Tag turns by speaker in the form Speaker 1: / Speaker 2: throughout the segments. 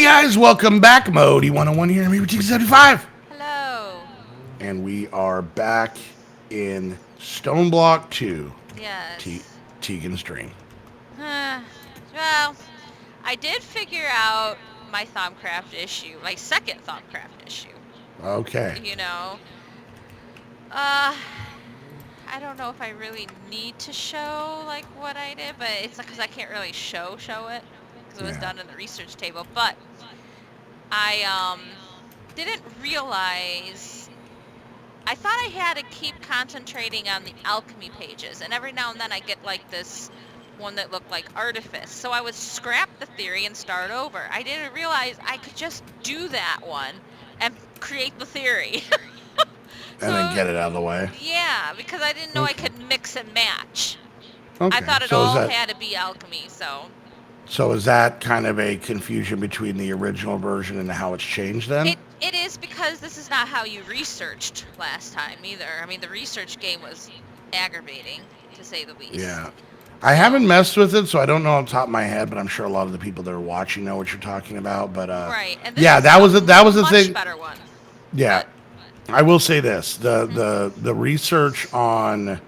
Speaker 1: Hey guys, welcome back. Modii 101 here, maybe 275.
Speaker 2: Hello.
Speaker 1: And we are back in Stoneblock 2, T-
Speaker 2: Yes.
Speaker 1: Tegan's Dream.
Speaker 2: Well, I did figure out my Thumbcraft issue, my second Thumbcraft issue.
Speaker 1: Okay.
Speaker 2: You know, uh, I don't know if I really need to show like what I did, but it's because I can't really show it because it was
Speaker 1: Yeah.
Speaker 2: done in the research table. But I didn't realize. I thought I had to keep concentrating on the alchemy pages, and every now and then I get like this one that looked like artifice. So I would scrap the theory and start over. I didn't realize I could just do that one and create the theory.
Speaker 1: And then
Speaker 2: So
Speaker 1: get it out of the way.
Speaker 2: yeah, because I didn't know I
Speaker 1: Okay.
Speaker 2: could mix and match. I
Speaker 1: Okay.
Speaker 2: thought it
Speaker 1: So is
Speaker 2: all
Speaker 1: that
Speaker 2: had to be alchemy, so
Speaker 1: kind of a confusion between the original version and how it's changed then?
Speaker 2: it is because this is not how you researched last time either. I mean, the research game was aggravating to say the least.
Speaker 1: Yeah. I
Speaker 2: So
Speaker 1: haven't messed with it, so I don't know on top of my head, but I'm sure a lot of the people that are watching know what you're talking about. But
Speaker 2: right, and this
Speaker 1: yeah,
Speaker 2: is
Speaker 1: that
Speaker 2: a
Speaker 1: was it. That was the
Speaker 2: much
Speaker 1: thing.
Speaker 2: better one.
Speaker 1: Yeah,
Speaker 2: But
Speaker 1: I will say this: the
Speaker 2: mhm,
Speaker 1: the the research on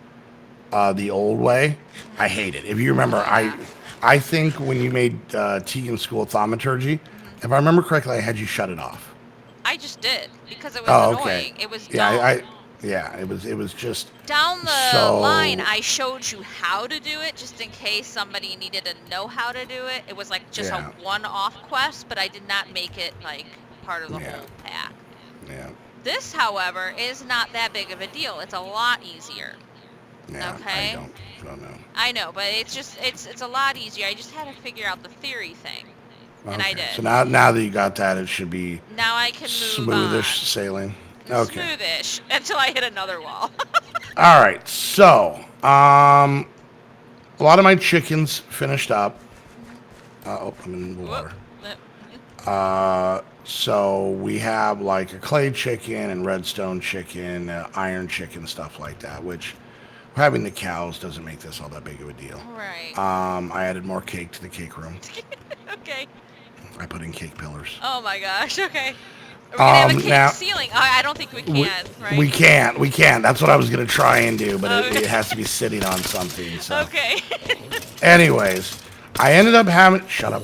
Speaker 1: the old way, I
Speaker 2: mhm,
Speaker 1: hate it. If you remember,
Speaker 2: yeah,
Speaker 1: I think when you made Tegan School of Thaumaturgy,
Speaker 2: mhm.
Speaker 1: if I remember correctly, I had you shut it off.
Speaker 2: I just did because it was
Speaker 1: Oh, okay.
Speaker 2: annoying. It was
Speaker 1: Yeah,
Speaker 2: dumb.
Speaker 1: yeah, it was just
Speaker 2: Down the line,
Speaker 1: so
Speaker 2: I showed you how to do it just in case somebody needed to know how to do it. It was like just a
Speaker 1: yeah,
Speaker 2: one-off quest, but I did not make it like part of the
Speaker 1: yeah,
Speaker 2: whole pack.
Speaker 1: yeah,
Speaker 2: This, however, is not that big of a deal. It's a lot easier.
Speaker 1: yeah.
Speaker 2: Okay?
Speaker 1: I don't know.
Speaker 2: I know, but it's a lot easier. I just had to figure out the theory thing, and I
Speaker 1: Okay, so
Speaker 2: did.
Speaker 1: now that you got that, it should be
Speaker 2: Now I can move
Speaker 1: smoothish
Speaker 2: on.
Speaker 1: sailing. Okay.
Speaker 2: Smoothish until I hit another wall.
Speaker 1: All right. So, a lot of my chickens finished up.
Speaker 2: Mhm.
Speaker 1: I'm in the
Speaker 2: Whoop.
Speaker 1: water.
Speaker 2: Mhm.
Speaker 1: So we have like a clay chicken and redstone chicken, iron chicken, stuff like that. Which having the cows doesn't make this all that big of a deal.
Speaker 2: Right.
Speaker 1: I added more cake to the cake room.
Speaker 2: Okay.
Speaker 1: I put in cake pillars.
Speaker 2: Oh my gosh. Okay. Are we gonna have a cake
Speaker 1: Now
Speaker 2: ceiling? I don't think we
Speaker 1: we,
Speaker 2: can.
Speaker 1: we
Speaker 2: Right?
Speaker 1: can't. We can't. That's what I was gonna try and do, but
Speaker 2: Okay.
Speaker 1: it has to be sitting on something. So.
Speaker 2: Okay.
Speaker 1: Anyways, I ended up having shut up.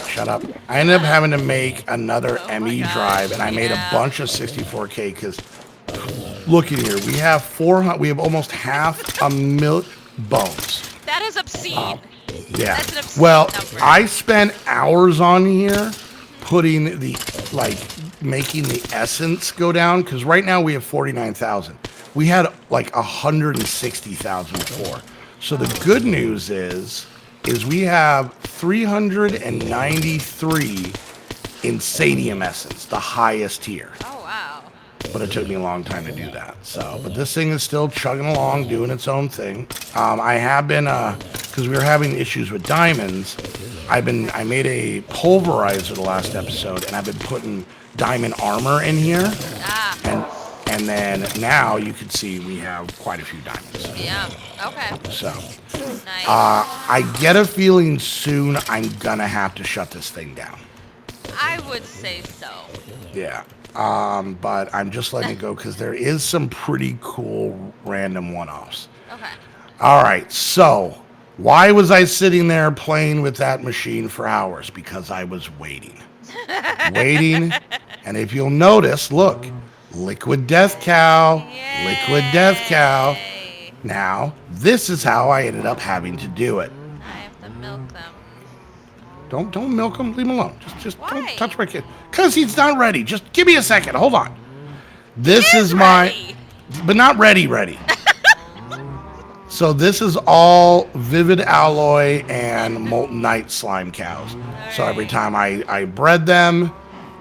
Speaker 1: Shut up. I ended up having to make another
Speaker 2: Oh my
Speaker 1: ME drive,
Speaker 2: gosh.
Speaker 1: and I made a
Speaker 2: Yeah.
Speaker 1: bunch of 64K because look at here, we have 400. We have almost half a mil bones.
Speaker 2: That is obscene.
Speaker 1: Yeah.
Speaker 2: That's an obscene
Speaker 1: Well,
Speaker 2: number.
Speaker 1: I spent hours on here
Speaker 2: Mhm.
Speaker 1: putting the like making the essence go down because right now we have 49,000. We had like 160,000 before. So the
Speaker 2: Oh.
Speaker 1: good news is we have 393 Insanium essence, the highest tier.
Speaker 2: Oh wow.
Speaker 1: But it took me a long time to do that. So, but this thing is still chugging along, doing its own thing. I have been, because we were having issues with diamonds. I made a pulverizer the last episode, and I've been putting diamond armor in here,
Speaker 2: Ah.
Speaker 1: and and then now you can see we have quite a few diamonds.
Speaker 2: Yeah. Okay.
Speaker 1: So,
Speaker 2: Nice.
Speaker 1: I get a feeling soon I'm gonna have to shut this thing down.
Speaker 2: I would say so.
Speaker 1: Yeah. But I'm just letting it go because there is some pretty cool random one-offs.
Speaker 2: Okay.
Speaker 1: All right. So why was I sitting there playing with that machine for hours? Because I was waiting, waiting. And if you'll notice, look, liquid death cow, liquid death cow.
Speaker 2: Yay.
Speaker 1: Now, this is how I ended up having to do it.
Speaker 2: I have to milk them.
Speaker 1: Don't milk him. Leave him alone. Just don't
Speaker 2: Why?
Speaker 1: touch my kid. Cause he's not ready. Just give me a second. Hold on.
Speaker 2: He
Speaker 1: This
Speaker 2: is
Speaker 1: is my,
Speaker 2: ready.
Speaker 1: but not ready. So this is all vivid alloy and molten night slime cows. So every
Speaker 2: Alright.
Speaker 1: time I bred them,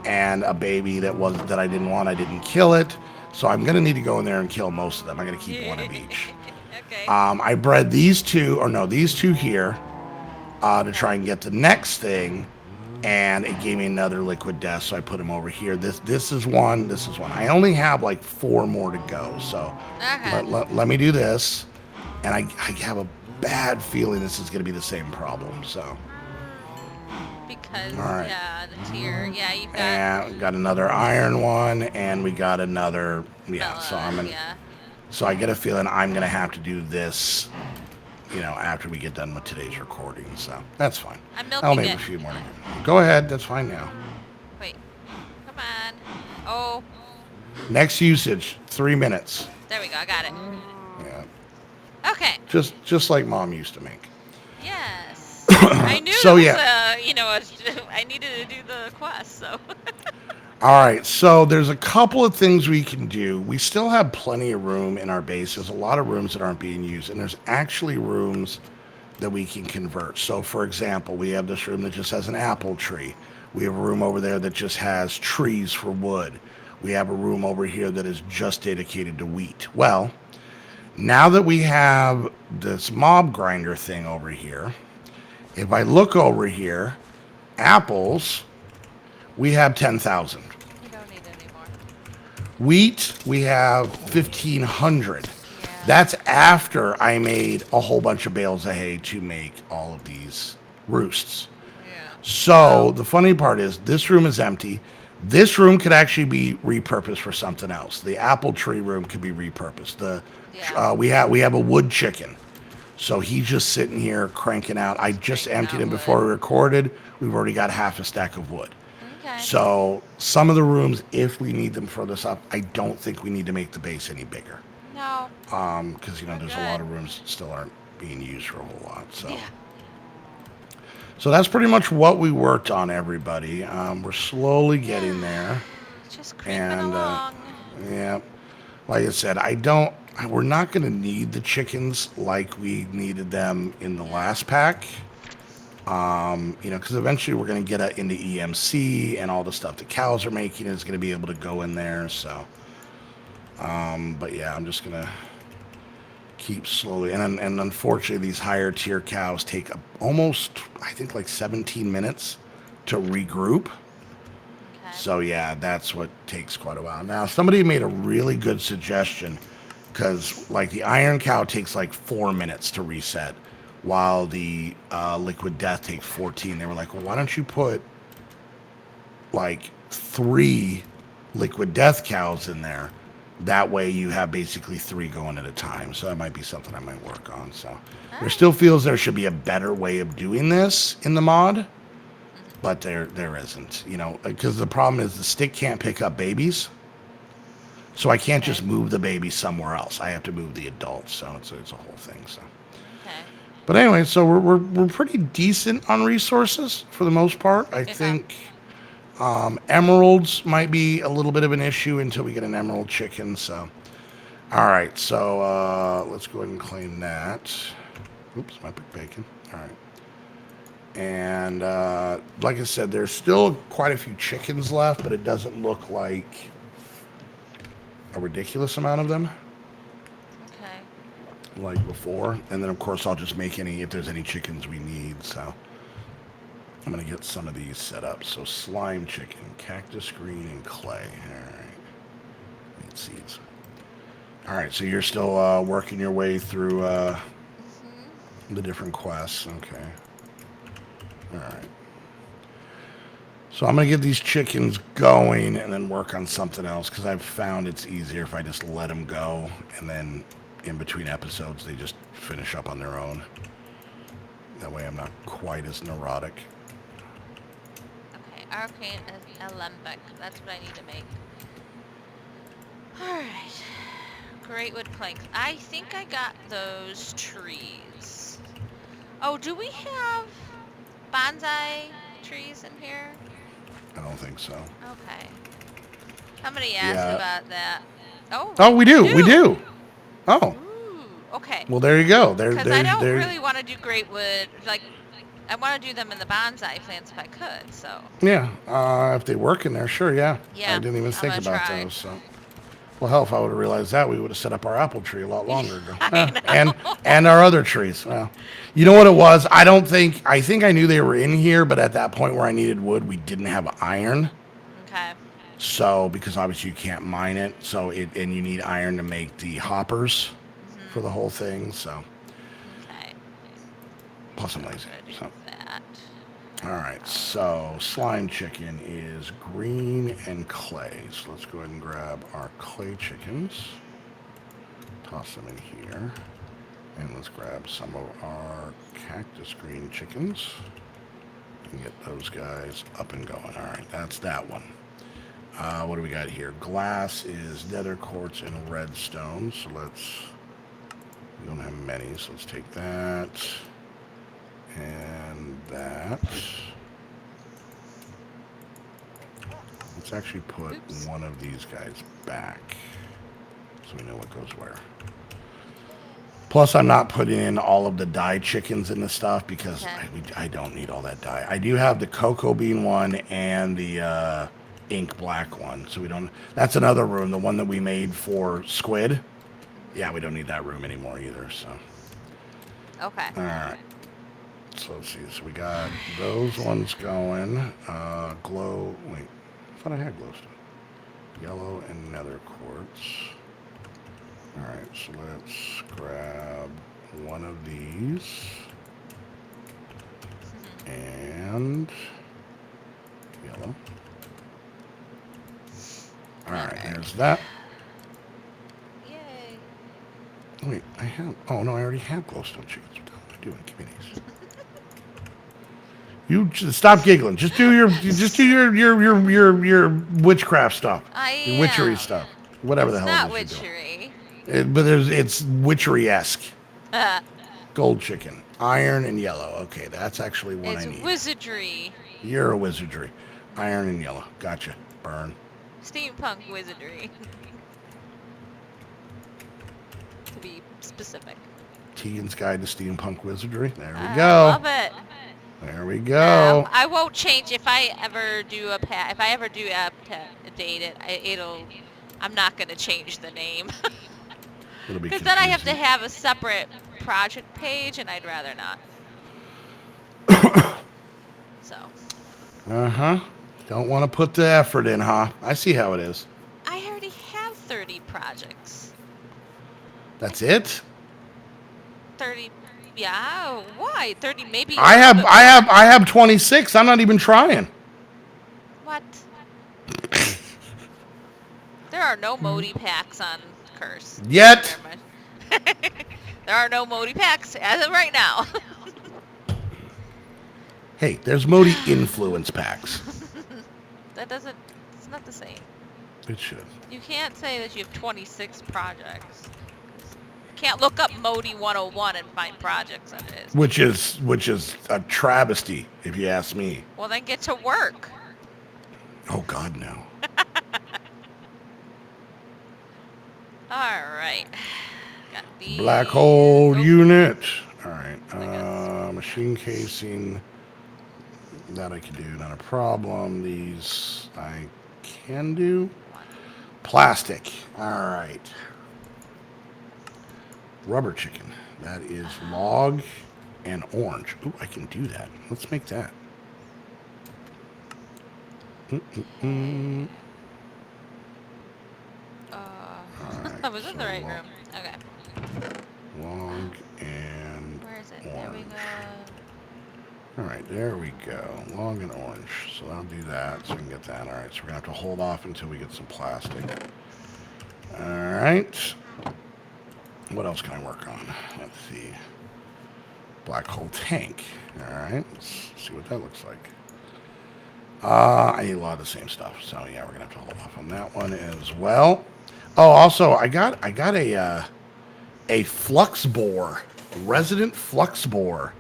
Speaker 1: and a baby that I didn't want, I didn't kill it. So I'm gonna need to go in there and kill most of them. I'm gonna keep one of each.
Speaker 2: Okay.
Speaker 1: I bred these two, or no, these two here, to try and get the next thing, and it gave me another liquid death, so I put them over here. This is one. This is one. I only have like four more to go, so
Speaker 2: Okay.
Speaker 1: let me do this, and I have a bad feeling this is going to be the same problem. So
Speaker 2: because,
Speaker 1: All right.
Speaker 2: yeah, the tier. Yeah, you've got
Speaker 1: And we got another iron one, and we got another. Yeah. So I'm gonna.
Speaker 2: yeah.
Speaker 1: So I get a feeling I'm gonna have to do this. After we get done with today's recording. So that's fine.
Speaker 2: I'm
Speaker 1: I'll
Speaker 2: milking
Speaker 1: maybe
Speaker 2: it.
Speaker 1: a few more. Go ahead. That's fine now.
Speaker 2: Wait. Come on. Oh,
Speaker 1: Next usage, 3 minutes.
Speaker 2: there we go. I got it.
Speaker 1: Yeah.
Speaker 2: Okay.
Speaker 1: Just like Mom used to make.
Speaker 2: Yes. I knew
Speaker 1: So,
Speaker 2: it was
Speaker 1: yeah.
Speaker 2: I needed to do the quest, so.
Speaker 1: All right, so there's a couple of things we can do. We still have plenty of room in our base. There's a lot of rooms that aren't being used, and there's actually rooms that we can convert. So, for example, we have this room that just has an apple tree. We have a room over there that just has trees for wood. We have a room over here that is just dedicated to wheat. Well, now that we have this mob grinder thing over here, if I look over here, apples, we have 10,000.
Speaker 2: You don't need any more.
Speaker 1: Wheat, we have 1,500.
Speaker 2: Yeah.
Speaker 1: That's after I made a whole bunch of bales of hay to make all of these roosts.
Speaker 2: Yeah.
Speaker 1: So the funny part is this room is empty. This room could actually be repurposed for something else. The apple tree room could be repurposed. We have a wood chicken. So he's just sitting here cranking out. I just emptied him before we recorded. We've already got half a stack of wood.
Speaker 2: Okay.
Speaker 1: So some of the rooms, if we need them for this up, I don't think we need to make the base any bigger.
Speaker 2: No.
Speaker 1: Because there's a lot of rooms that still aren't being used for a whole lot. So.
Speaker 2: Yeah.
Speaker 1: So that's pretty much what we worked on, everybody. We're slowly getting there.
Speaker 2: Just creeping along.
Speaker 1: Yeah, like I said, we're not going to need the chickens like we needed them in the last pack. Because eventually we're going to get into EMC and all the stuff the cows are making is going to be able to go in there. So, but yeah, I'm just going to keep slowly. And unfortunately, these higher tier cows take almost, I think, like 17 minutes to regroup.
Speaker 2: Okay.
Speaker 1: So yeah, that's what takes quite a while. Now, somebody made a really good suggestion because like the iron cow takes like 4 minutes to reset while the liquid death takes 14. They were like, well, why don't you put like 3 liquid death cows in there? That way you have basically 3 going at a time. So that might be something I might work on. So there still feels there should be a better way of doing this in the mod, but there isn't, because the problem is the stick can't pick up babies. So I can't just move the baby somewhere else. I have to move the adults. So it's a whole thing. So.
Speaker 2: Okay.
Speaker 1: But anyway, so we're pretty decent on resources for the most part. I think emeralds might be a little bit of an issue until we get an emerald chicken. So, all right. So let's go ahead and claim that. Oops, my big bacon. All right. And like I said, there's still quite a few chickens left, but it doesn't look like a ridiculous amount of them. Like before. And then of course I'll just make if there's any chickens we need. So I'm gonna get some of these set up. So slime chicken, cactus green, and clay. Alright. Need seeds. Alright, so you're still working your way through the different quests. Okay. Alright. So I'm going to get these chickens going and then work on something else because I've found it's easier if I just let them go and then in between episodes they just finish up on their own. That way I'm not quite as neurotic.
Speaker 2: Okay, arcane alembic. That's what I need to make. Alright. Greatwood planks. I think I got those trees. Oh, do we have bonsai trees in here?
Speaker 1: I don't think so.
Speaker 2: Okay. Somebody asked about that.
Speaker 1: Oh, we do. We do. Oh.
Speaker 2: Ooh, okay.
Speaker 1: Well, there you go.
Speaker 2: Because I don't really want to do greatwood. Like, I want to do them in the bonsai plants if I could. So.
Speaker 1: Yeah. If they work in there, sure. Yeah.
Speaker 2: Yeah.
Speaker 1: I didn't even think about
Speaker 2: try.
Speaker 1: those. So. Well, hell, if I would have realized that, we would have set up our apple tree a lot longer ago.
Speaker 2: I know.
Speaker 1: And our other trees. Well, you know what it was? I think I knew they were in here, but at that point where I needed wood, we didn't have iron.
Speaker 2: Okay.
Speaker 1: So, because obviously you can't mine it, and you need iron to make the hoppers for the whole thing, so.
Speaker 2: Okay.
Speaker 1: Plus I'm lazy. So.
Speaker 2: That.
Speaker 1: All right, so slime chicken is green and clay. So let's go ahead and grab our clay chickens, toss them in here, and let's grab some of our cactus green chickens and get those guys up and going. All right, that's that one. What do we got here? Glass is nether quartz and redstone. So we don't have many, so let's take that and that. Let's actually put one of these guys back so we know what goes where. Plus, I'm not putting in all of the dye chickens in the stuff because I don't need all that dye. I do have the cocoa bean one and the ink black one, so we don't. That's another room, the one that we made for squid. Yeah, we don't need that room anymore either. So.
Speaker 2: Okay.
Speaker 1: All right. So let's see. So we got those ones going. Glow. Wait, I thought I had glowstone. Yellow and nether quartz. All right. So let's grab one of these and yellow. All right. There's that.
Speaker 2: Yay.
Speaker 1: Wait, I have. Oh no, I already have glowstone chickens. What the hell am I doing? Give me these. You just stop giggling. Just do your witchcraft stuff. Your witchery stuff. Whatever the hell
Speaker 2: Not
Speaker 1: it is you're
Speaker 2: witchery.
Speaker 1: doing. But it's witchery-esque. Gold chicken, iron and yellow. Okay, that's actually what I need.
Speaker 2: It's wizardry.
Speaker 1: You're a wizardry. Iron and yellow. Gotcha. Burn.
Speaker 2: Steampunk wizardry. To be specific.
Speaker 1: Tegan's Guide to Steampunk Wizardry. There we go.
Speaker 2: I love it.
Speaker 1: There we go.
Speaker 2: I won't change if I ever do a update it. I'm not gonna change the name because then I have to have a separate project page, and I'd rather not. So.
Speaker 1: Don't want to put the effort in, huh? I see how it is.
Speaker 2: I already have 30 projects.
Speaker 1: That's it?
Speaker 2: 30. Yeah, why? 30 maybe.
Speaker 1: I have 26. I'm not even trying.
Speaker 2: What? There are no Modii packs on Curse.
Speaker 1: Yet.
Speaker 2: There are no Modii packs as of right now.
Speaker 1: Hey, there's Modii influence packs.
Speaker 2: It's not the same.
Speaker 1: It should.
Speaker 2: You can't say that you have 26 projects. Can't look up Modii 101 and find projects on it.
Speaker 1: Which is a travesty, if you ask me.
Speaker 2: Well, then get to work.
Speaker 1: Oh God, no.
Speaker 2: All right. Got these.
Speaker 1: Black hole unit. All right. Machine casing. That I can do, not a problem. These I can do. Plastic. All right. Rubber chicken. That is log and orange. Ooh, I can do that. Let's make that.
Speaker 2: Right, I was in the right room. Okay.
Speaker 1: Log and
Speaker 2: Where is it?
Speaker 1: orange.
Speaker 2: There we go.
Speaker 1: All right, there we go. Log and orange. So I'll do that so we can get that. All right, so we're going to have to hold off until we get some plastic. All right. What else can I work on? Let's see. Black hole tank. All right, let's see what that looks like. I need a lot of the same stuff. So yeah, we're going to have to hold off on that one as well. Oh, also, I got a flux bore, resident flux bore.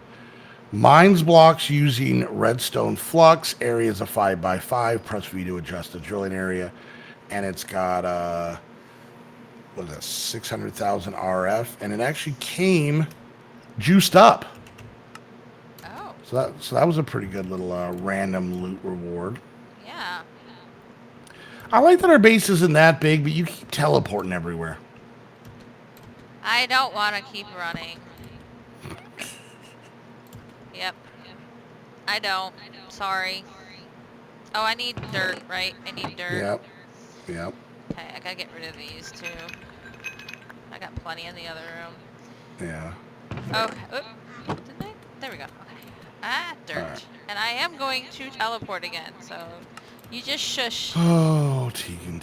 Speaker 1: Mines blocks using redstone flux, areas of 5x5, press V to adjust the drilling area, and it's got what is that, 600,000 RF, and it actually came juiced up.
Speaker 2: Oh.
Speaker 1: So that was a pretty good little random loot reward.
Speaker 2: Yeah.
Speaker 1: I like that our base isn't that big, but you keep teleporting everywhere.
Speaker 2: I don't want to keep running. Yep. I don't. Sorry. Oh, I need dirt, right? I need dirt.
Speaker 1: Yep.
Speaker 2: Okay, I gotta get rid of these too. I got plenty in the other room.
Speaker 1: Yeah.
Speaker 2: Okay. Oop. Didn't I? There we go. Okay. Ah, dirt.
Speaker 1: Alright.
Speaker 2: And I am going to teleport again, so you just shush.
Speaker 1: Oh, Tegan.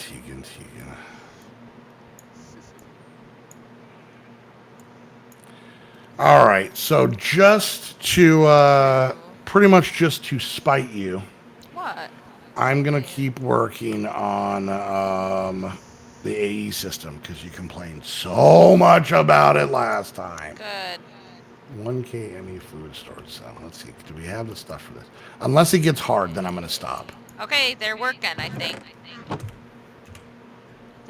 Speaker 1: All right, so just to pretty much just to spite you,
Speaker 2: What?
Speaker 1: I'm gonna keep working on the AE system because you complained so much about it last time.
Speaker 2: Good.
Speaker 1: 1K ME food storage cell. Let's see, do we have the stuff for this? Unless it gets hard, then I'm gonna stop.
Speaker 2: Okay, they're working, I think.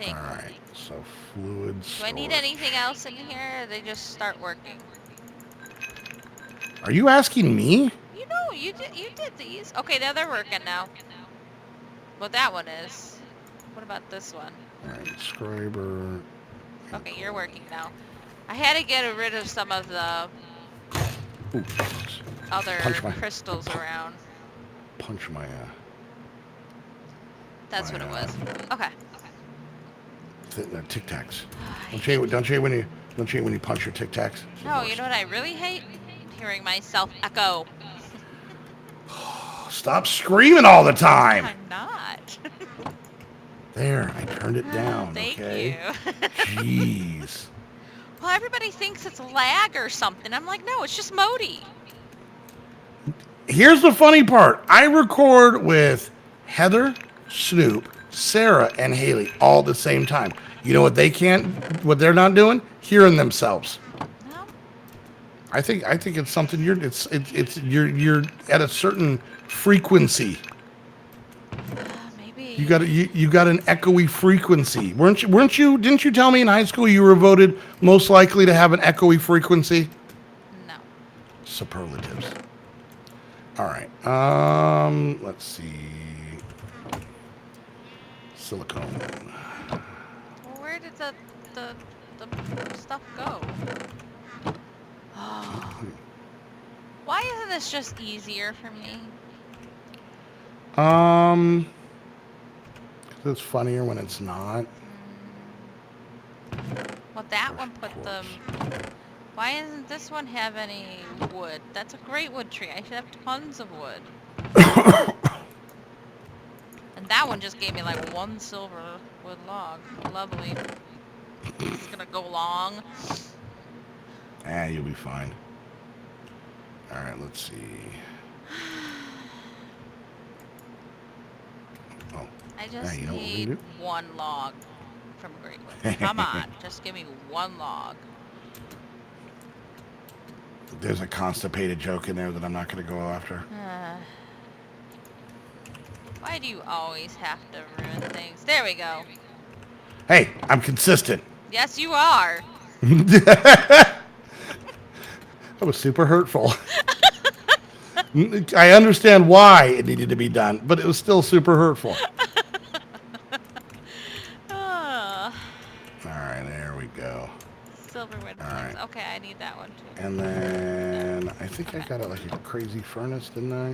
Speaker 1: All right, so fluid
Speaker 2: Do
Speaker 1: storage.
Speaker 2: I need anything else in here? Or they just start working.
Speaker 1: Are you asking me?
Speaker 2: You know, you did these. Okay, now they're working now. Well, that one is. What about this one?
Speaker 1: All right, scriber.
Speaker 2: Okay, you're working now. I had to get rid of some of the
Speaker 1: Ooh,
Speaker 2: other
Speaker 1: Punch my-
Speaker 2: crystals around.
Speaker 1: punch my.
Speaker 2: That's what it was. Okay.
Speaker 1: Tic Tacs. Don't you hate when you punch your Tic Tacs?
Speaker 2: No, you know what I really hate? Hearing myself echo.
Speaker 1: Stop screaming all the time.
Speaker 2: I'm not.
Speaker 1: There, I turned it down.
Speaker 2: Thank
Speaker 1: Okay.
Speaker 2: you.
Speaker 1: Jeez.
Speaker 2: Well, everybody thinks it's lag or something. I'm like, no, it's just Modii.
Speaker 1: Here's the funny part. I record with Heather, Snoop, Sarah, and Haley all at the same time. You know what what they're not doing? Hearing themselves.
Speaker 2: No.
Speaker 1: I think it's something you're at a certain frequency.
Speaker 2: Maybe.
Speaker 1: You got an echoey frequency. Didn't you tell me in high school you were voted most likely to have an echoey frequency?
Speaker 2: No.
Speaker 1: Superlatives. All right. Let's see. Silicone.
Speaker 2: Well, where did the stuff go? Why isn't this just easier for me?
Speaker 1: 'Cause it's funnier when it's not.
Speaker 2: Well, that one put them... Why doesn't this one have any wood? That's a great wood tree. I should have tons of wood. And that one just gave me like one silver wood log. Lovely. It's gonna go long.
Speaker 1: You'll be fine. All right, let's see. Oh,
Speaker 2: I just
Speaker 1: you know what we
Speaker 2: need
Speaker 1: do?
Speaker 2: one log from a great wood. Come on, just give me one log.
Speaker 1: There's a constipated joke in there that I'm not going to go after.
Speaker 2: Why do you always have to ruin things? There we go.
Speaker 1: Hey, I'm consistent.
Speaker 2: Yes, you are.
Speaker 1: That was super hurtful. I understand why it needed to be done, but it was still super hurtful. All right, there we go.
Speaker 2: Silverwood.
Speaker 1: Right.
Speaker 2: Okay, I need that one too.
Speaker 1: And then I think I got like a crazy furnace, didn't I?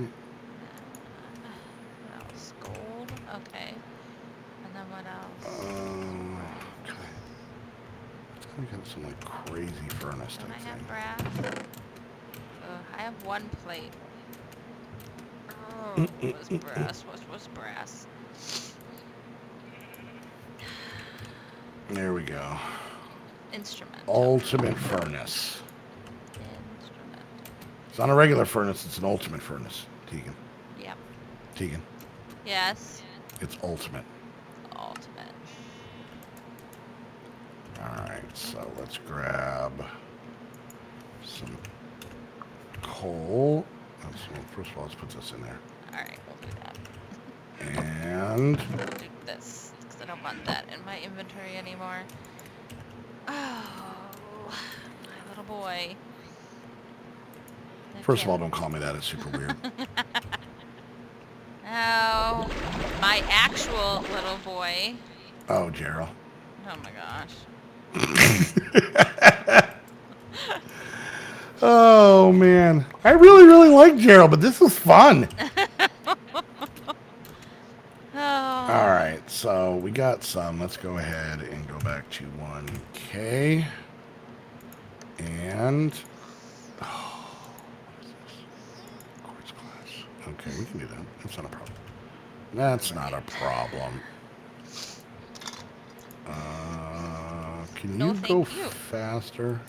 Speaker 2: What else? Gold. Okay. And then what else?
Speaker 1: Okay. I got some like crazy furnace
Speaker 2: Don't
Speaker 1: type
Speaker 2: I have
Speaker 1: thing.
Speaker 2: brass? I have one plate. Oh, what's brass? What's brass?
Speaker 1: There we go.
Speaker 2: Instrument.
Speaker 1: Ultimate furnace.
Speaker 2: Instrument.
Speaker 1: It's not a regular furnace, it's an ultimate furnace, Tegan.
Speaker 2: Yep.
Speaker 1: Tegan,
Speaker 2: Yes.
Speaker 1: it's ultimate.
Speaker 2: Ultimate.
Speaker 1: Alright, so let's grab some coal. First of all, let's put this in there.
Speaker 2: Alright, we'll do that.
Speaker 1: And
Speaker 2: We'll do this, because I don't want that in my inventory anymore. Oh, my little boy.
Speaker 1: first of all, don't call me that, it's super weird.
Speaker 2: Oh, my actual little boy.
Speaker 1: Oh, Gerald.
Speaker 2: Oh my gosh.
Speaker 1: Oh, man. I really like Gerald, but this was fun.
Speaker 2: Oh.
Speaker 1: Alright, so we got some. Let's go ahead and go back to 1K. And... Okay, we can do that. That's not a problem. That's not a problem. Can
Speaker 2: No,
Speaker 1: you go
Speaker 2: thank you.
Speaker 1: faster?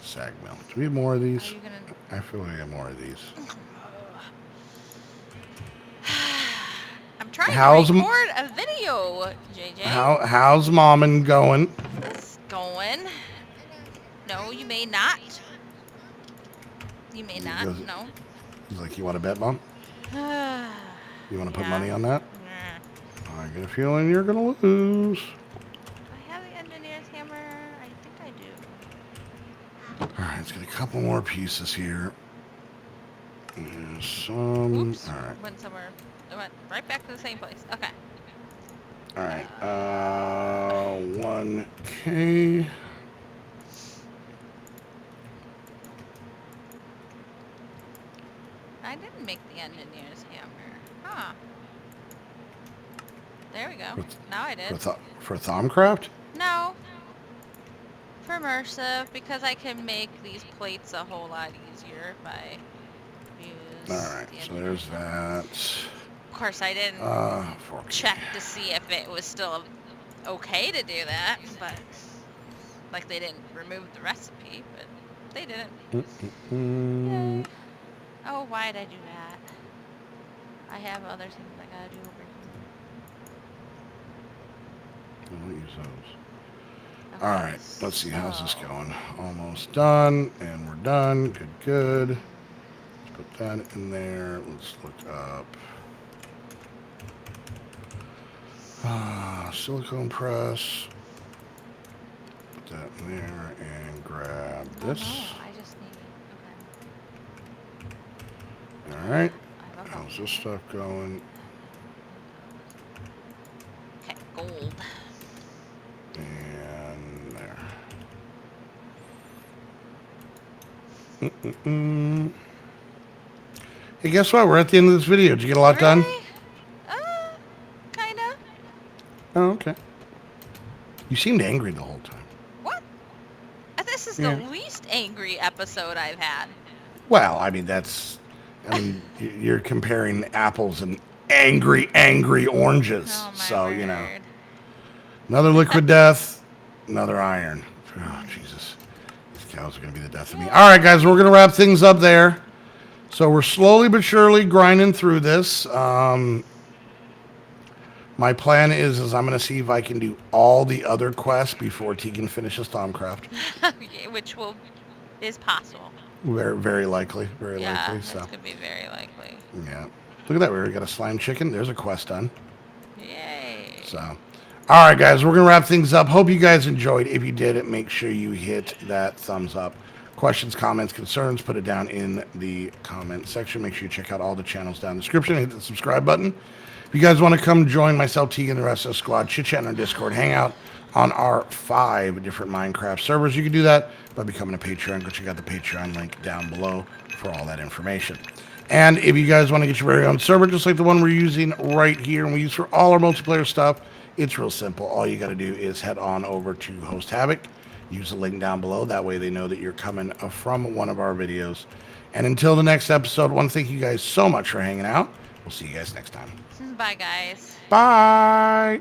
Speaker 1: Sag mill. Do we have more of
Speaker 2: Are
Speaker 1: these?
Speaker 2: you gonna?
Speaker 1: I feel like I have more of these.
Speaker 2: I'm trying to
Speaker 1: How's
Speaker 2: record a video, JJ.
Speaker 1: how's Mommin going?
Speaker 2: It's going. No, you may not. You may not. No.
Speaker 1: He's like, you want to bet, Mom? You want to put money on that? I get a feeling you're gonna lose.
Speaker 2: I have the engineer's hammer. I think I do.
Speaker 1: All right, let's get a couple more pieces here. There's some.
Speaker 2: Oops.
Speaker 1: All right.
Speaker 2: Went somewhere. I went right back to the same place. Okay.
Speaker 1: All right. 1K.
Speaker 2: I didn't make the engineer's hammer. Huh. There we go. Now I did.
Speaker 1: For Thaumcraft?
Speaker 2: No. For immersive, because I can make these plates a whole lot easier if I use.
Speaker 1: All right. So there's that.
Speaker 2: Of course, I didn't check to see if it was still okay to do that, but like they didn't remove the recipe, but they didn't. Yay. Oh, why did I do that? I have other things I gotta do over here.
Speaker 1: I'll use those.
Speaker 2: Okay,
Speaker 1: All right. Let's see. How's this going? Almost done. And we're done. Good, good. Let's put that in there. Let's look up. Silicone press. Put that in there and grab this.
Speaker 2: Oh, no, I just need
Speaker 1: All right.
Speaker 2: Okay.
Speaker 1: How's this stuff going?
Speaker 2: Okay, gold.
Speaker 1: And there. Hey, guess what? We're at the end of this video. Did you get a lot done?
Speaker 2: Kinda.
Speaker 1: Oh, okay. You seemed angry the whole time.
Speaker 2: What? This is the least angry episode I've had.
Speaker 1: Well, I mean, you're comparing apples and angry oranges.
Speaker 2: Oh, my
Speaker 1: so,
Speaker 2: word.
Speaker 1: you know. Another liquid death, another iron. Oh, Jesus. These cows are going to be the death of me. All right, guys, we're going to wrap things up there. So we're slowly but surely grinding through this. My plan is I'm going to see if I can do all the other quests before Tegan finishes Thaumcraft.
Speaker 2: Which is possible.
Speaker 1: Very, very likely. Very likely. So.
Speaker 2: This could be very likely.
Speaker 1: Yeah. Look at that. We already got a slime chicken. There's a quest done.
Speaker 2: Yay.
Speaker 1: So, all right, guys, we're going to wrap things up. Hope you guys enjoyed. If you did, make sure you hit that thumbs up. Questions, comments, concerns, put it down in the comment section. Make sure you check out all the channels down in the description. Hit the subscribe button. If you guys want to come join myself, Tegan, and the rest of the squad, chit-chat in our Discord, hang out on our 5 different Minecraft servers. You can do that by becoming a Patreon. Go check out the Patreon link down below for all that information. And if you guys want to get your very own server, just like the one we're using right here, and we use for all our multiplayer stuff, it's real simple. All you got to do is head on over to HostHavoc. Use the link down below. That way they know that you're coming from one of our videos. And until the next episode, I want to thank you guys so much for hanging out. We'll see you guys next time.
Speaker 2: Bye, guys.
Speaker 1: Bye.